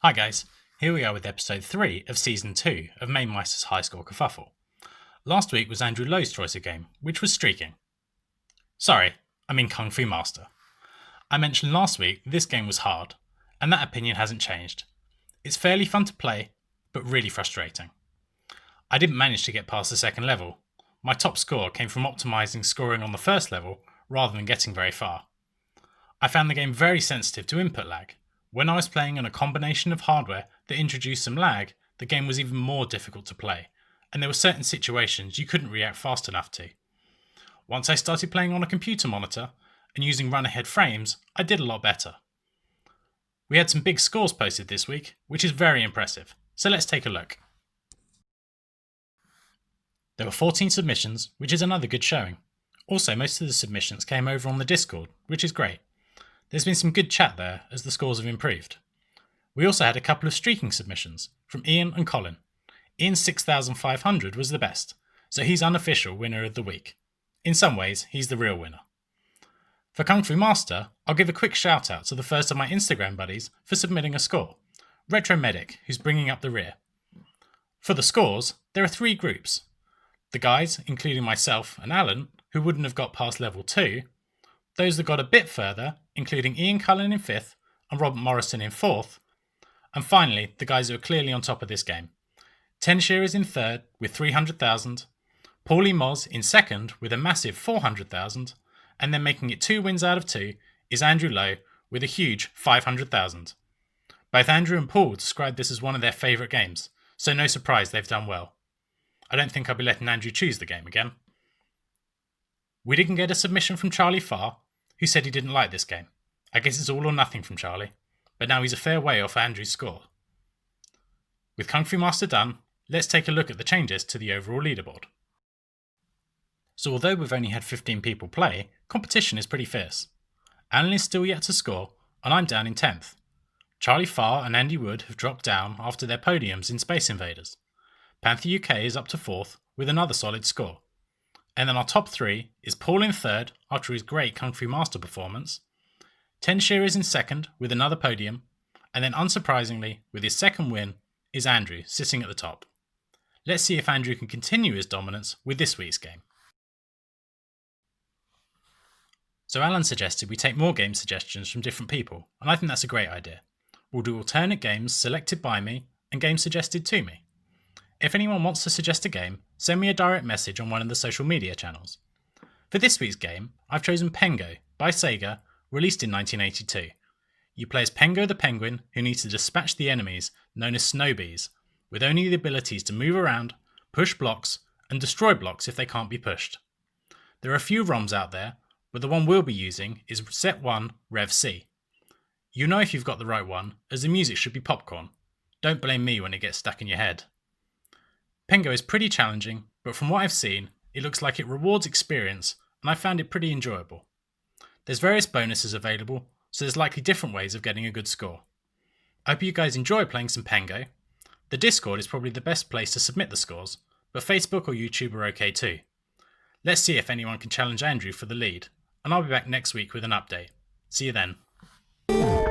Hi guys, here we are with episode 3 of season 2 of Mamemeister's High Score Kerfuffle. Last week was Andrew Lowe's choice of game, which was streaking. Sorry, I mean Kung Fu Master. I mentioned last week this game was hard, and that opinion hasn't changed. It's fairly fun to play, but really frustrating. I didn't manage to get past the second level. My top score came from optimising scoring on the first level rather than getting very far. I found the game very sensitive to input lag. When I was playing on a combination of hardware that introduced some lag, the game was even more difficult to play, and there were certain situations you couldn't react fast enough to. Once I started playing on a computer monitor and using run-ahead frames, I did a lot better. We had some big scores posted this week, which is very impressive, so let's take a look. There were 14 submissions, which is another good showing. Also, most of the submissions came over on the Discord, which is great. There's been some good chat there as the scores have improved. We also had a couple of streaking submissions from Ian and Colin. Ian's 6,500 was the best, so he's unofficial winner of the week. In some ways, he's the real winner. For Kung Fu Master, I'll give a quick shout out to the first of my Instagram buddies for submitting a score, Retro Medic, who's bringing up the rear. For the scores, there are 3 groups. The guys, including myself and Alan, who wouldn't have got past level 2, those that got a bit further, including Ian Cullen in 5th and Robert Morrison in 4th, and finally the guys who are clearly on top of this game. Tenshir is in 3rd with 300,000, Paulie Moz in 2nd with a massive 400,000, and then making it 2 wins out of 2 is Andrew Lowe with a huge 500,000. Both Andrew and Paul described this as one of their favourite games, so no surprise they've done well. I don't think I'll be letting Andrew choose the game again. We didn't get a submission from Charlie Farr, who said he didn't like this game. I guess it's all or nothing from Charlie, but now he's a fair way off Andrew's score. With Kung Fu Master done, let's take a look at the changes to the overall leaderboard. So although we've only had 15 people play, competition is pretty fierce. Alan is still yet to score, and I'm down in 10th. Charlie Farr and Andy Wood have dropped down after their podiums in Space Invaders. Panther UK is up to 4th with another solid score. And then our top 3 is Paul in 3rd after his great Kung Fu Master performance. Tenshir is in 2nd with another podium. And then unsurprisingly, with his 2nd win, is Andrew sitting at the top. Let's see if Andrew can continue his dominance with this week's game. So Alan suggested we take more game suggestions from different people, and I think that's a great idea. We'll do alternate games selected by me and games suggested to me. If anyone wants to suggest a game, send me a direct message on one of the social media channels. For this week's game, I've chosen Pengo by Sega, released in 1982. You play as Pengo the penguin who needs to dispatch the enemies known as snowbees, with only the abilities to move around, push blocks, and destroy blocks if they can't be pushed. There are a few ROMs out there, but the one we'll be using is Set 1 Rev C. You know if you've got the right one, as the music should be popcorn. Don't blame me when it gets stuck in your head. Pengo is pretty challenging, but from what I've seen, it looks like it rewards experience, and I found it pretty enjoyable. There's various bonuses available, so there's likely different ways of getting a good score. I hope you guys enjoy playing some Pengo. The Discord is probably the best place to submit the scores, but Facebook or YouTube are okay too. Let's see if anyone can challenge Andrew for the lead, and I'll be back next week with an update. See you then.